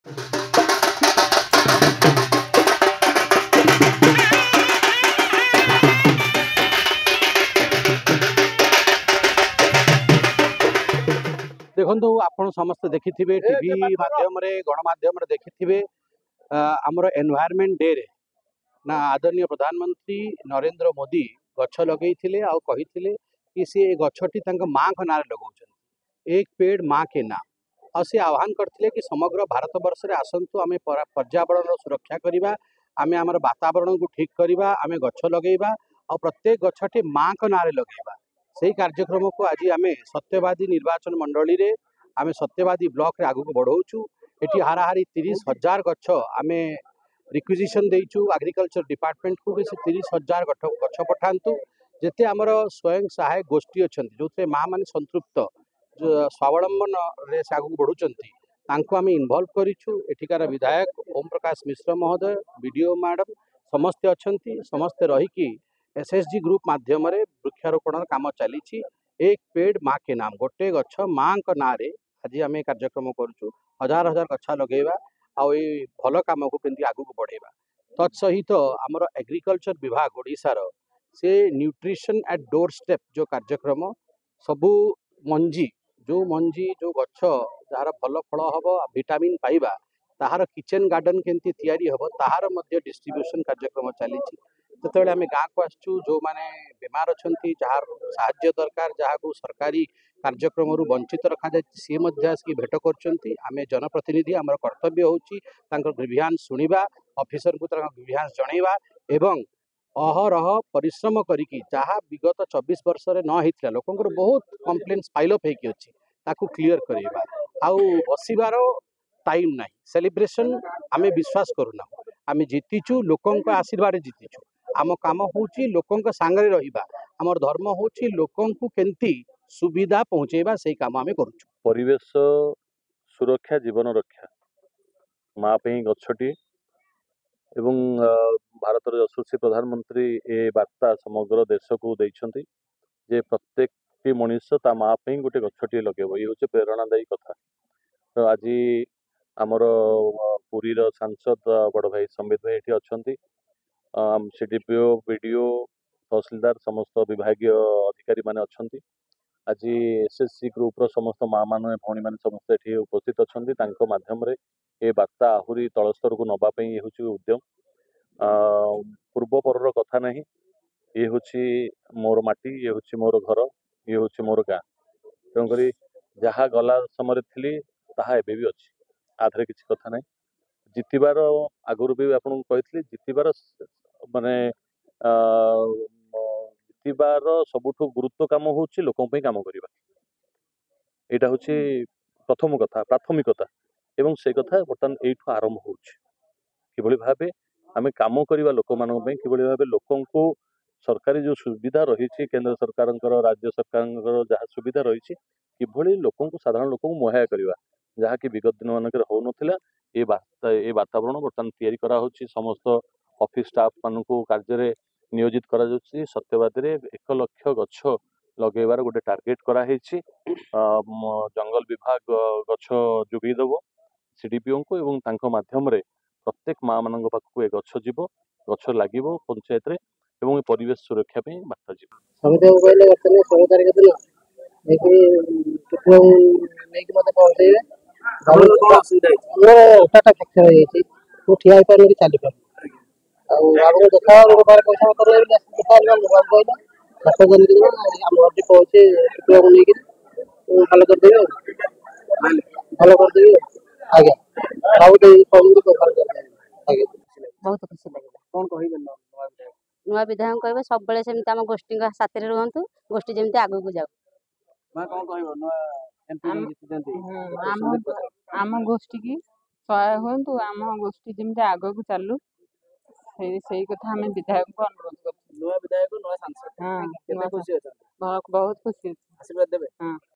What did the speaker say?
देखो आपण समस्त देखि टीवी माध्यम गणमाध्यम देखि आमर एनवायरमेंट डे रे ना आदरणीय प्रधानमंत्री नरेंद्र मोदी गछ लगे कही कि सी गछटी माँ को ना लगे एक पेड़ माँ के नाम और सी आह्वान करते कि समग्र भारत वर्ष में आसतु आम पर्यावरण सुरक्षा करवा आम आम वातावरण को ठीक करवा आम गछ लगेगा और प्रत्येक गछटी माँ को ना लगेगा से कार्यक्रम को आज आम सत्यवादी निर्वाचन मंडली रे आम सत्यवादी ब्लॉक रे आगु को बढ़ाऊँ ये हाराहारी 30,000 गछ आम रिक्विजिशन देचु एग्रीकल्चर डिपार्टमेंट को भी 30,000 गछ पठातु जिते आमर स्वयं सहायक गोष्ठी अच्छा जो थे माँ मान संतृप्त जो स्वावलंबन रे से आगु बढ़ुंट आम इनवल्व करूँ एठिकार विधायक ओम प्रकाश मिश्र महोदय बीडीओ मैडम समस्ते अच्छा समस्ते रहीकि एसएचजी ग्रुप माध्यम वृक्षारोपण काम चली एक पेड़ माँ के नाम गोटे गछ माँ का ना आज आम कार्यक्रम करुँ हजार हजार गछा लगेगा आउ भल कम को केमती आगू को बढ़ेगा तत्सहित आमर एग्रीकल्चर विभाग ओडिशार से न्यूट्रिशन एट डोर स्टेप जो कार्यक्रम सबू मंजी जो गछ जार भल फल हम विटामिन पाइबा ताहार किचेन गार्डन केमती तैयारी हम ताहार मध्य डिस्ट्रीब्यूशन कार्यक्रम चली जिते आम गाँव को आसचु जो मैंने बेमार अच्छा जार साहाय्य दरकार जहाँ को सरकारी कार्यक्रम वंचित रखा जाए सी आसिक भेट कर जनप्रतिनिधि आम कर्तव्य हूँ ग्रीभियांस शुणा ऑफिसर को ग्रीभियांस जनइबा एवं अहरह परिश्रम करिकी जहाँ विगत 24 वर्ष में न होता लोकंर बहुत कंप्लेन्स पाइलअप होती क्लीयर करवा आउ बसबार टाइम ना सेलिब्रेशन आम विश्वास करूना आम जीतिचु लोकों आशीर्वाद जीतिचु आम काम हूँ लोकों सांगे रहिबा आमर धर्म हूँ लोकों को केमती सुविधा पहुँचेबा से काम आम करूँ परिवेश सुरक्षा जीवन रक्षा माँ पे गछटी एवं भारत यशस्वी प्रधानमंत्री ए वार्ता समग्र देश को देइछंती जे प्रत्येक मनुष्य ता माँ पे गोटे गछटी लगेब ये हूँ प्रेरणादायी कथा। तो आज आमर पुरी सांसद बड़ भाई संबित भाई ये अच्छा सीडीपीओ बीडीओ तहसीलदार समस्त विभागीय अधिकारी माने अच्छा आज एसएससी ग्रुप समस्त माँ मान भौणी मान समस्त ये उपस्थित अच्छा माध्यम ए वार्ता आहरी तल स्तर को नवाप ये हूँ उद्यम पूर्व पर कथा नहीं ये हूँ मोर माटी ये हूँ मोर घर ये हूँ मोर गाँ तेणुक जहाँ गला समय थी ताहा एबे भी अच्छी आधे किसी कथा नहीं जितबार आगुरी भी आपको कही जितबार माने जितबार सबुठ गुरुत्व काम हूँ लोकों काम करवा यहाँ हूँ प्रथम कथा प्राथमिकता एवं से कथा बर्तमान यू आरंभ हो भाव आम कम करवा लोक मान कि भाव लोकों को सरकारी जो सुविधा रही केंद्र सरकार राज्य सरकार जहाँ सुविधा रही कि लोक साधारण लोक मुहैया करवा जहाँकि विगत दिन मानक हो नाला ये वातावरण बर्तमान तैयारी करा समस्त ऑफिस स्टाफ मान कार्य नियोजित करा सत्यवादी रे 1 लाख गछ लगेबार गोटे टार्गेट कराई जंगल विभाग गछ जोगईदेव सीडीपीओ को एवं तांको माध्यम रे प्रत्येक माँ मान पाखक ए गछ जीव गछ लगे पंचायत एवं परिवेश सुरक्षा बार्ता बहुत खुशी लगे कौन कह नुआ विधायक कह सब बेले सेमती आम गोष्ठी साथी रुहतु गोष्ठी जमी आगू को जाऊ आम गोष्ठी की सहाय हूँ आम गोष्ठी जमी आग को चलू से कथा आम विधायक को अनुरोध कर विधायक नया सांसद बहुत खुशी आशीर्वाद देवे।